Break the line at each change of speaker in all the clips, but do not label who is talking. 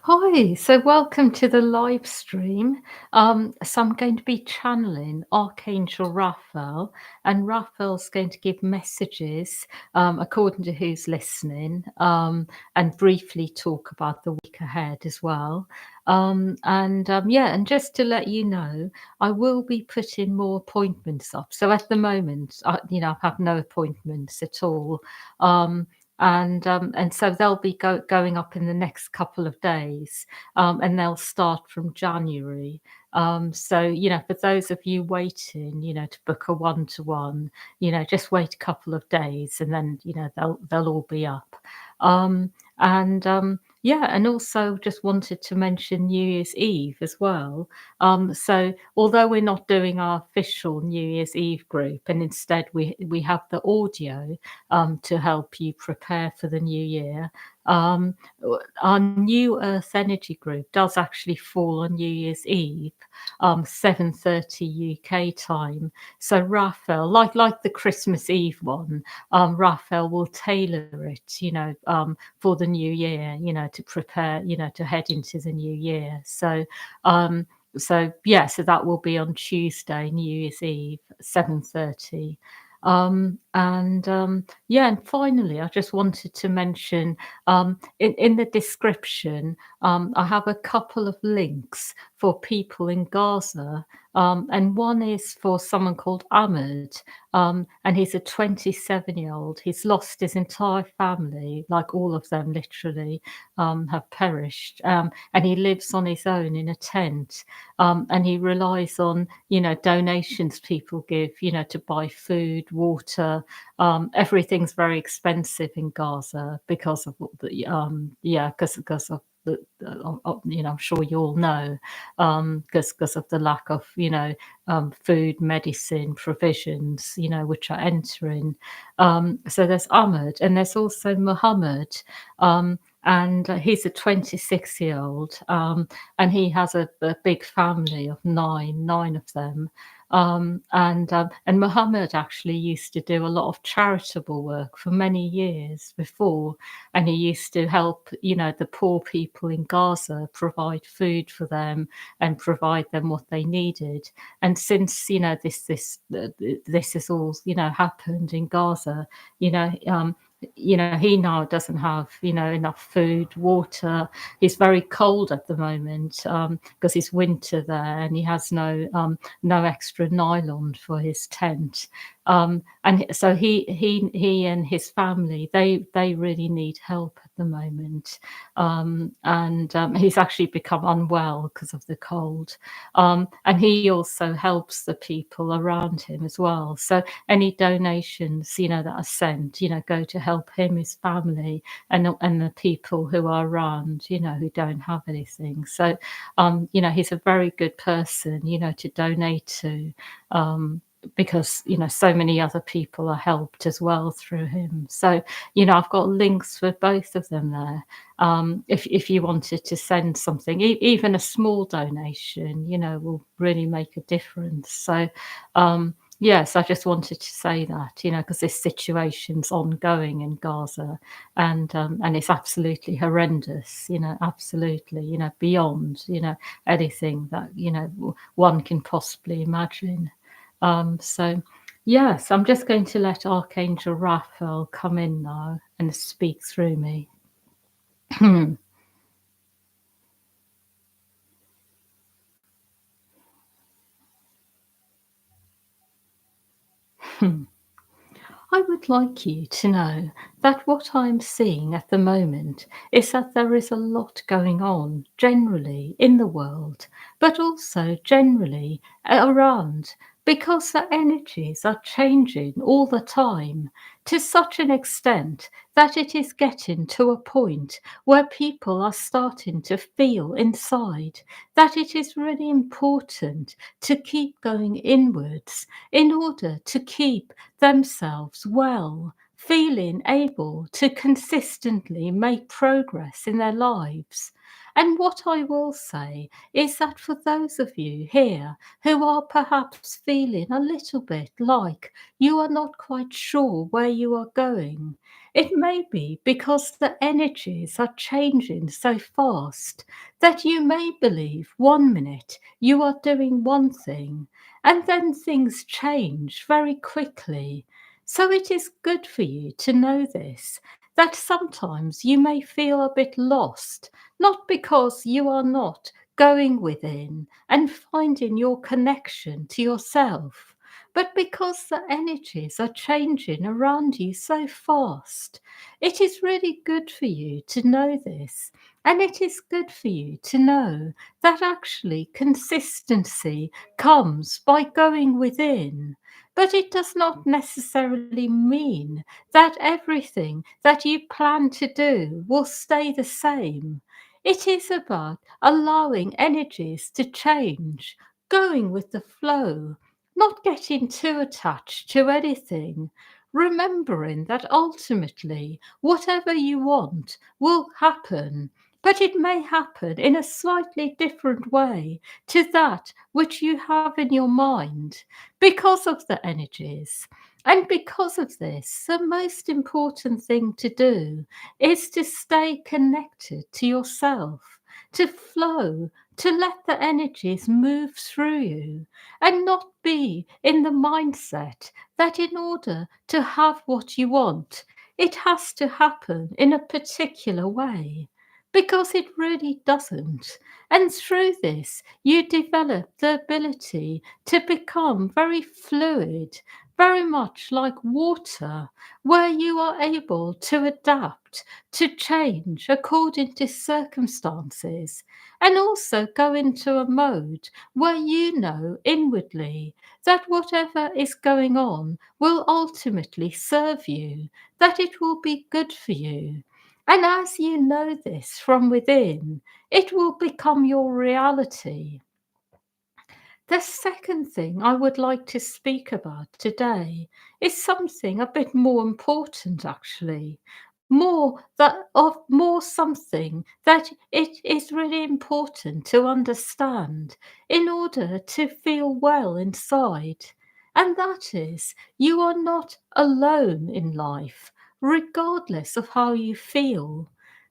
Hi, so welcome to the live stream. So I'm going to be channeling Archangel Raphael, and Raphael's going to give messages according to who's listening, and briefly talk about the week ahead as well. Yeah, and just to let you know, I will be putting more appointments up. So at the moment, I have no appointments at all. Um, and so they'll be going up in the next couple of days, and they'll start from January. So for those of you waiting, to book a one-to-one, just wait a couple of days, and then they'll all be up. Yeah, and also just wanted to mention New Year's Eve as well. So although we're not doing our official New Year's Eve group, and instead we have the audio to help you prepare for the new year. Um, our New Earth Energy Group does actually fall on New Year's Eve, 7:30 UK time. So Raphael, like the Christmas Eve one, Raphael will tailor it, for the new year, to prepare, to head into the new year. Um, so that will be on Tuesday, New Year's Eve, 7:30. Yeah, and finally, I just wanted to mention in the description, I have a couple of links for people in Gaza, and one is for someone called Ahmed, and he's a 27-year-old. He's lost his entire family, like all of them, literally, have perished, and he lives on his own in a tent, and he relies on donations people give, to buy food, water. Everything's very expensive in Gaza because of because of I'm sure you all know, because of the lack of food, medicine, provisions, which are entering. So there's Ahmed, and there's also Muhammad. And he's a 26-year-old, and he has a big family of nine of them. And Muhammad actually used to do a lot of charitable work for many years before, and he used to help, the poor people in Gaza, provide food for them and provide them what they needed. And since this has all happened in Gaza, you know. He now doesn't have enough food, water. He's very cold at the moment because it's winter there, and he has no extra nylon for his tent. And so he and his family, they really need help at the moment. And he's actually become unwell because of the cold. And he also helps the people around him as well. So any donations, that are sent, go to help him, his family, and the people who are around, who don't have anything. So, he's a very good person, to donate to. Because so many other people are helped as well through him. So I've got links for both of them there. If you wanted to send something, even a small donation, will really make a difference. So yes, I just wanted to say that, because this situation's ongoing in Gaza, and it's absolutely horrendous, absolutely, beyond, anything that one can possibly imagine. So, yes, I'm just going to let Archangel Raphael come in now and speak through me. I would like you to know that what I'm seeing at the moment is that there is a lot going on generally in the world, but also generally around, because the energies are changing all the time to such an extent that it is getting to a point where people are starting to feel inside that it is really important to keep going inwards in order to keep themselves well, feeling able to consistently make progress in their lives. And what I will say is that for those of you here who are perhaps feeling a little bit like you are not quite sure where you are going, It may be because the energies are changing so fast that you may believe 1 minute you are doing one thing and then things change very quickly. So it is good for you to know this, that sometimes you may feel a bit lost, not because you are not going within and finding your connection to yourself, but because the energies are changing around you so fast. It is really good for you to know this. And it is good for you to know that actually consistency comes by going within. But it does not necessarily mean that everything that you plan to do will stay the same. It is about allowing energies to change, going with the flow, not getting too attached to anything, remembering that ultimately whatever you want will happen, but it may happen in a slightly different way to that which you have in your mind because of the energies. And because of this, the most important thing to do is to stay connected to yourself, to flow, to let the energies move through you and not be in the mindset that in order to have what you want, it has to happen in a particular way. Because it really doesn't. And through this, you develop the ability to become very fluid, very much like water, where you are able to adapt, to change according to circumstances, and also go into a mode where you know inwardly that whatever is going on will ultimately serve you, that it will be good for you. And as you know this from within, it will become your reality. The second thing I would like to speak about today is something a bit more important actually. More something that it is really important to understand in order to feel well inside. And that is you are not alone in life, regardless of how you feel.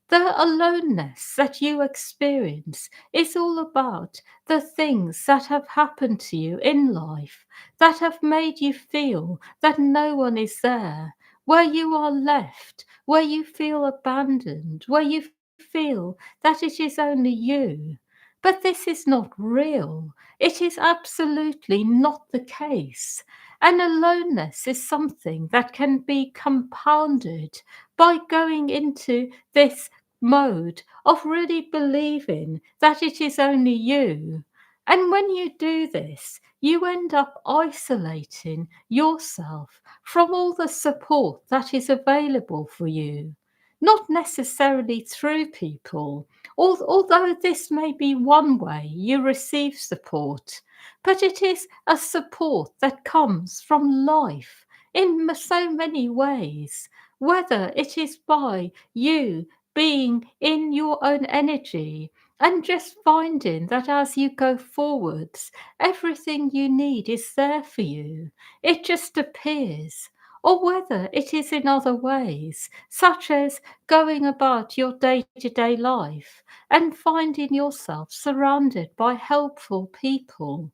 The aloneness that you experience is all about the things that have happened to you in life that have made you feel that no one is there, where you are left, where you feel abandoned, where you feel that it is only you. But this is not real. It is absolutely not the case. And aloneness is something that can be compounded by going into this mode of really believing that it is only you. And when you do this, you end up isolating yourself from all the support that is available for you. Not necessarily through people, although this may be one way you receive support, but it is a support that comes from life in so many ways, whether it is by you being in your own energy and just finding that as you go forwards, everything you need is there for you. It just appears. Or whether it is in other ways, such as going about your day to day life and finding yourself surrounded by helpful people.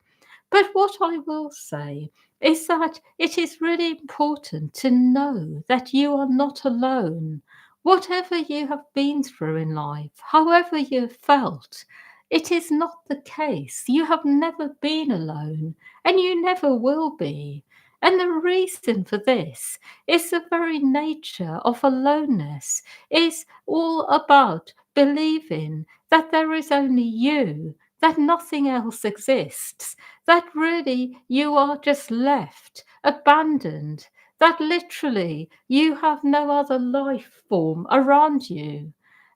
But what I will say is that it is really important to know that you are not alone. Whatever you have been through in life, however you have felt, it is not the case. You have never been alone and you never will be. And the reason for this is the very nature of aloneness is all about believing that there is only you, that nothing else exists, that really you are just left, abandoned, that literally you have no other life form around you.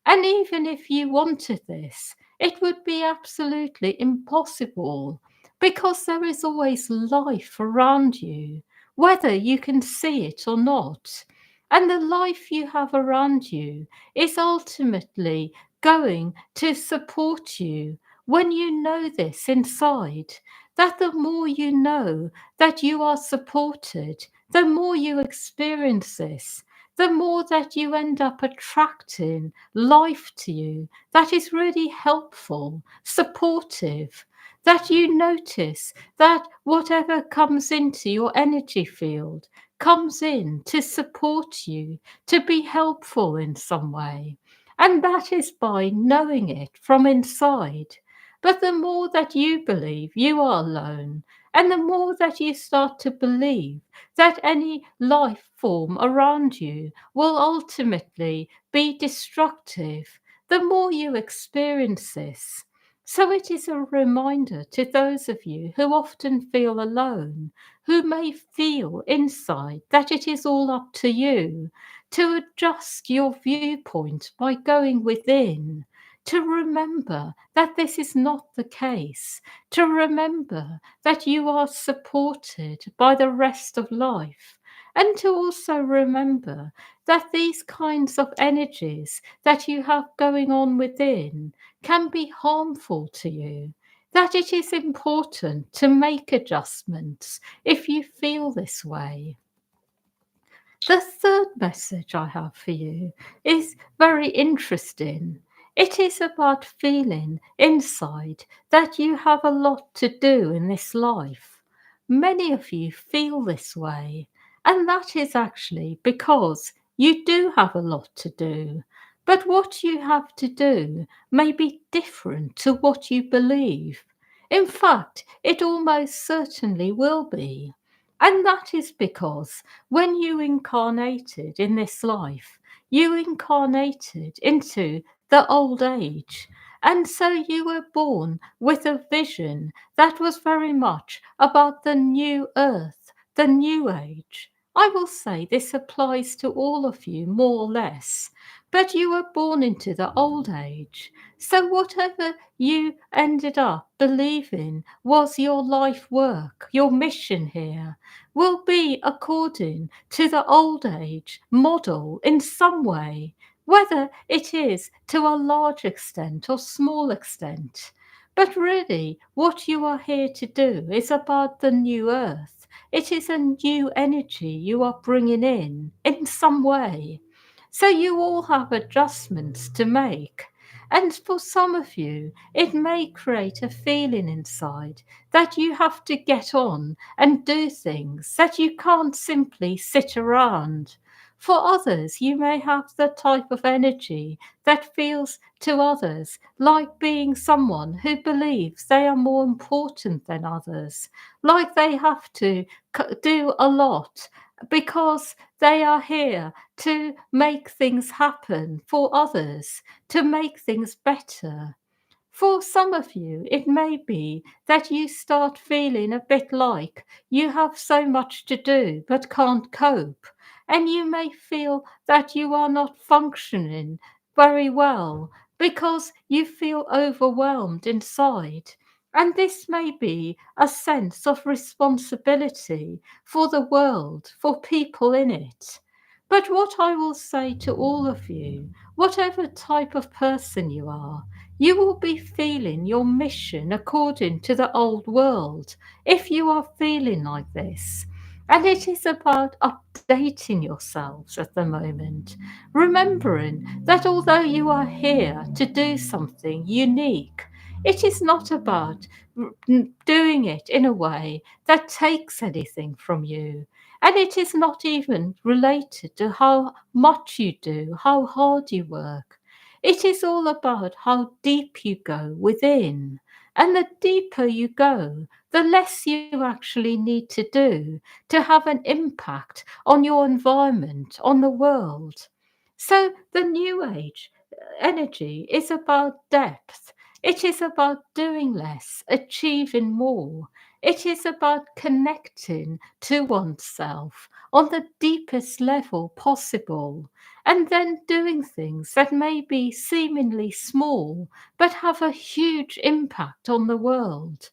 And even if you wanted this, it would be absolutely impossible because there is always life around you, whether you can see it or not. And the life you have around you is ultimately going to support you when you know this inside, that the more you know that you are supported, the more you experience this, the more that you end up attracting life to you that is really helpful, supportive, that you notice that whatever comes into your energy field comes in to support you, to be helpful in some way. And that is by knowing it from inside. But the more that you believe you are alone, and the more that you start to believe that any life form around you will ultimately be destructive, the more you experience this. So it is a reminder to those of you who often feel alone, who may feel inside that it is all up to you, to adjust your viewpoint by going within, to remember that this is not the case, to remember that you are supported by the rest of life, and to also remember that these kinds of energies that you have going on within can be harmful to you. That it is important to make adjustments if you feel this way. The third message I have for you is very interesting. It is about feeling inside that you have a lot to do in this life. Many of you feel this way, and that is actually because you do have a lot to do. But what you have to do may be different to what you believe. In fact, it almost certainly will be. And that is because when you incarnated in this life, you incarnated into the old age. And so you were born with a vision that was very much about the new earth, the new age. I will say this applies to all of you more or less, but you were born into the old age. So whatever you ended up believing was your life work, your mission here, will be according to the old age model in some way, whether it is to a large extent or small extent. But really, what you are here to do is about the new earth. It is a new energy you are bringing in some way. So you all have adjustments to make. And for some of you, it may create a feeling inside that you have to get on and do things, that you can't simply sit around. For others, you may have the type of energy that feels to others like being someone who believes they are more important than others, like they have to do a lot because they are here to make things happen for others, to make things better. For some of you, it may be that you start feeling a bit like you have so much to do but can't cope, and you may feel that you are not functioning very well because you feel overwhelmed inside. And this may be a sense of responsibility for the world, for people in it. But what I will say to all of you, whatever type of person you are, you will be feeling your mission according to the old world if you are feeling like this. And it is about updating yourselves at the moment, remembering that although you are here to do something unique, it is not about doing it in a way that takes anything from you. And it is not even related to how much you do, how hard you work. It is all about how deep you go within. And the deeper you go, the less you actually need to do to have an impact on your environment, on the world. So the new age energy is about depth. It is about doing less, achieving more. It is about connecting to oneself on the deepest level possible, and then doing things that may be seemingly small but have a huge impact on the world.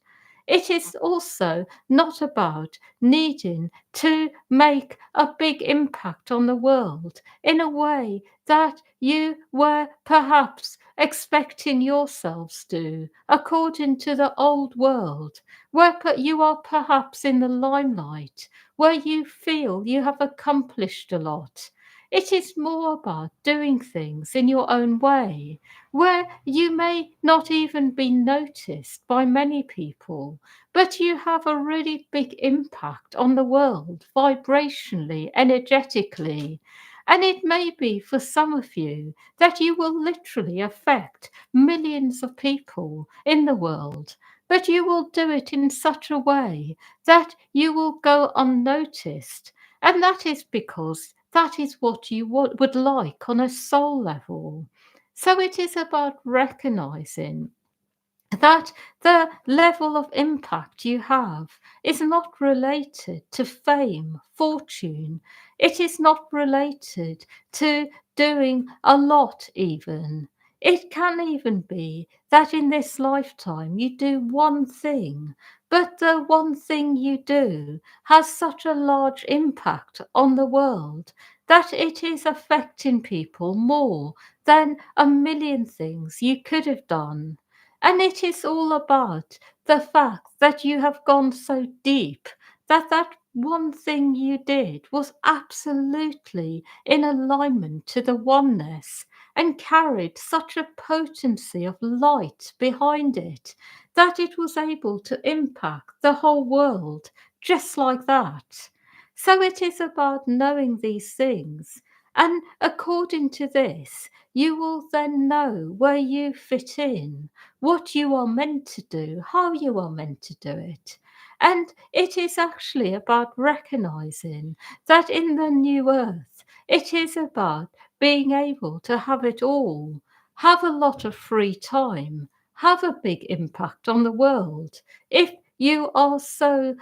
It is also not about needing to make a big impact on the world in a way that you were perhaps expecting yourselves to, according to the old world, where you are perhaps in the limelight, where you feel you have accomplished a lot. it is more about doing things in your own way, where you may not even be noticed by many people, but you have a really big impact on the world vibrationally, energetically. And it may be for some of you that you will literally affect millions of people in the world, but you will do it in such a way that you will go unnoticed. And that is because that is what you would like on a soul level. So it is about recognizing that the level of impact you have is not related to fame, fortune. It is not related to doing a lot, even. It can even be that in this lifetime you do one thing, but the one thing you do has such a large impact on the world that it is affecting people more than a million things you could have done. And it is all about the fact that you have gone so deep that that one thing you did was absolutely in alignment to the oneness and carried such a potency of light behind it that it was able to impact the whole world just like that. So it is about knowing these things. And according to this, you will then know where you fit in, what you are meant to do, how you are meant to do it. And it is actually about recognizing that in the new earth, it is about being able to have it all, have a lot of free time, have a big impact on the world. If you are so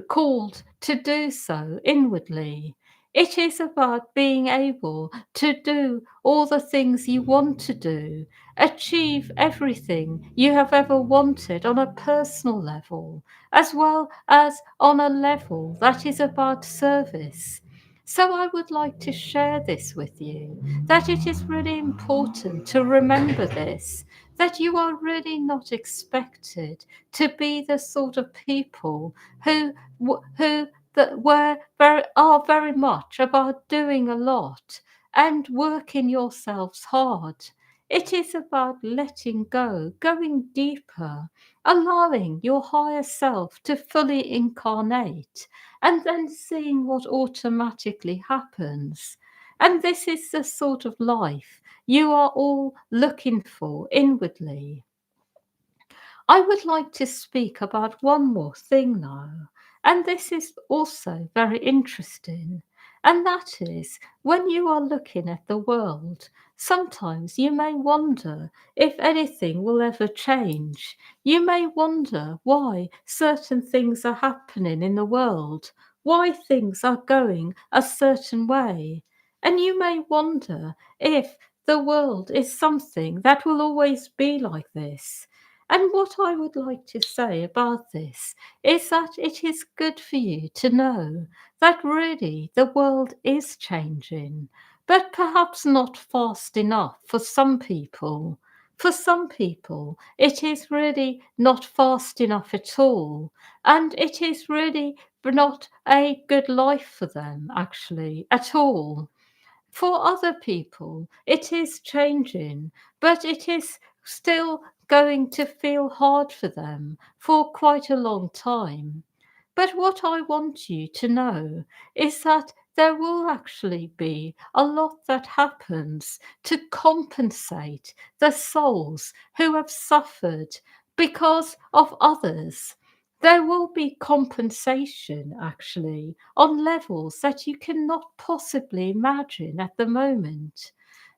called to do so inwardly, it is about being able to do all the things you want to do, achieve everything you have ever wanted on a personal level, as well as on a level that is about service. So I would like to share this with you, that it is really important to remember this, that you are really not expected to be the sort of people who that are very much about doing a lot and working yourselves hard. It is about letting go, going deeper, allowing your higher self to fully incarnate, and then seeing what automatically happens. And this is the sort of life you are all looking for inwardly. I would like to speak about one more thing now, and this is also very interesting. And that is when you are looking at the world, sometimes you may wonder if anything will ever change. You may wonder why certain things are happening in the world, why things are going a certain way. And you may wonder if the world is something that will always be like this. And what I would like to say about this is that it is good for you to know that really the world is changing, but perhaps not fast enough for some people. For some people, it is really not fast enough at all, and it is really not a good life for them, actually, at all. For other people, it is changing, but it is still going to feel hard for them for quite a long time. But what I want you to know is that there will actually be a lot that happens to compensate the souls who have suffered because of others. There will be compensation actually on levels that you cannot possibly imagine at the moment.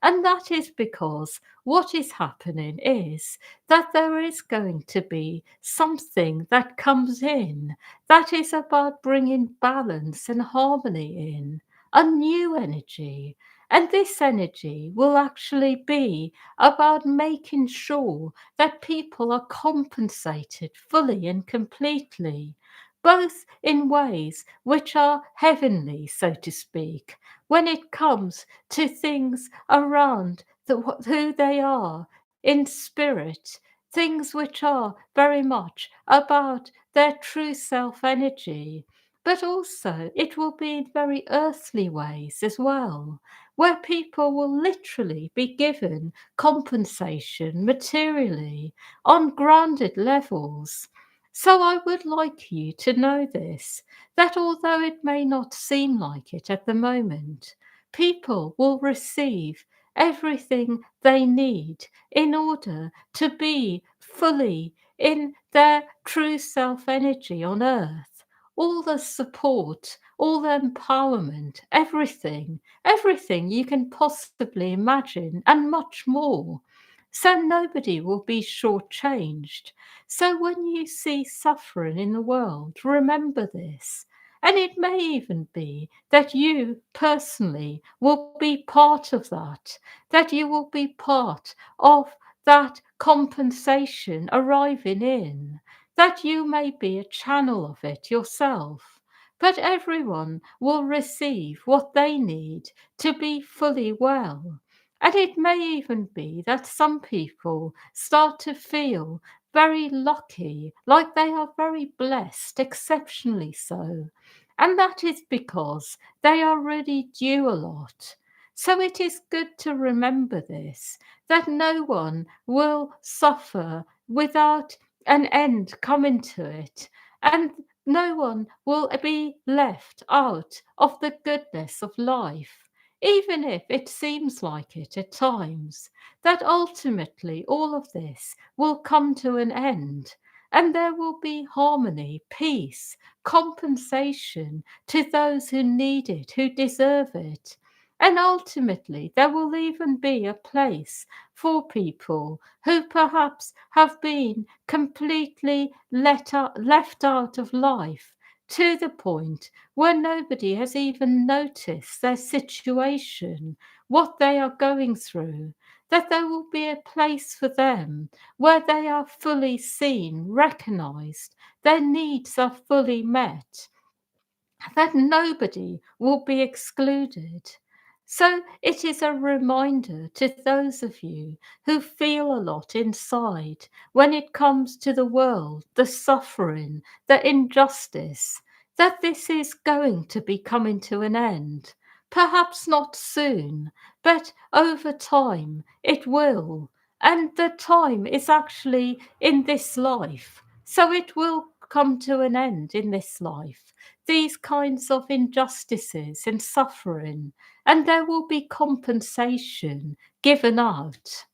And that is because what is happening is that there is going to be something that comes in that is about bringing balance and harmony in, a new energy. And this energy will actually be about making sure that people are compensated fully and completely, both in ways which are heavenly, so to speak, when it comes to things around who they are in spirit, things which are very much about their true self energy. But also, it will be in very earthly ways as well, where people will literally be given compensation materially on grounded levels. So I would like you to know this, that although it may not seem like it at the moment, people will receive everything they need in order to be fully in their true self energy on earth. All the support, all the empowerment, everything you can possibly imagine, and much more. So nobody will be shortchanged. So when you see suffering in the world, remember this. And it may even be that you personally will be part of that, that you will be part of that compensation arriving in, that you may be a channel of it yourself. But everyone will receive what they need to be fully well. And it may even be that some people start to feel very lucky, like they are very blessed, exceptionally so. And that is because they are really due a lot. So it is good to remember this, that no one will suffer without an end coming to it, and no one will be left out of the goodness of life, even if it seems like it at times, that ultimately all of this will come to an end. And there will be harmony, peace, compensation to those who need it, who deserve it. And ultimately, there will even be a place for people who perhaps have been completely left out of life, to the point where nobody has even noticed their situation, what they are going through, that there will be a place for them where they are fully seen, recognized, their needs are fully met, that nobody will be excluded. So it is a reminder to those of you who feel a lot inside when it comes to the world, the suffering, the injustice, that this is going to be coming to an end. Perhaps not soon, but over time it will. And the time is actually in this life. So it will come to an end in this life, these kinds of injustices and suffering, and there will be compensation given out.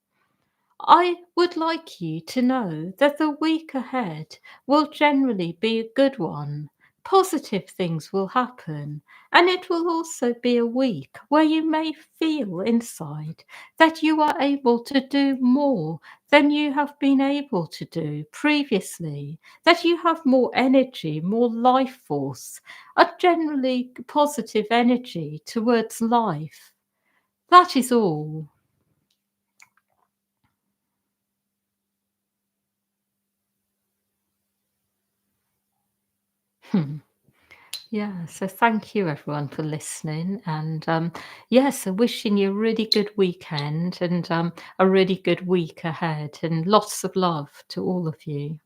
I would like you to know that the week ahead will generally be a good one. Positive things will happen, and it will also be a week where you may feel inside that you are able to do more than you have been able to do previously, that you have more energy, more life force, a generally positive energy towards life. That is all. Yeah, so thank you everyone for listening. And yes, so wishing you a really good weekend and a really good week ahead, and lots of love to all of you.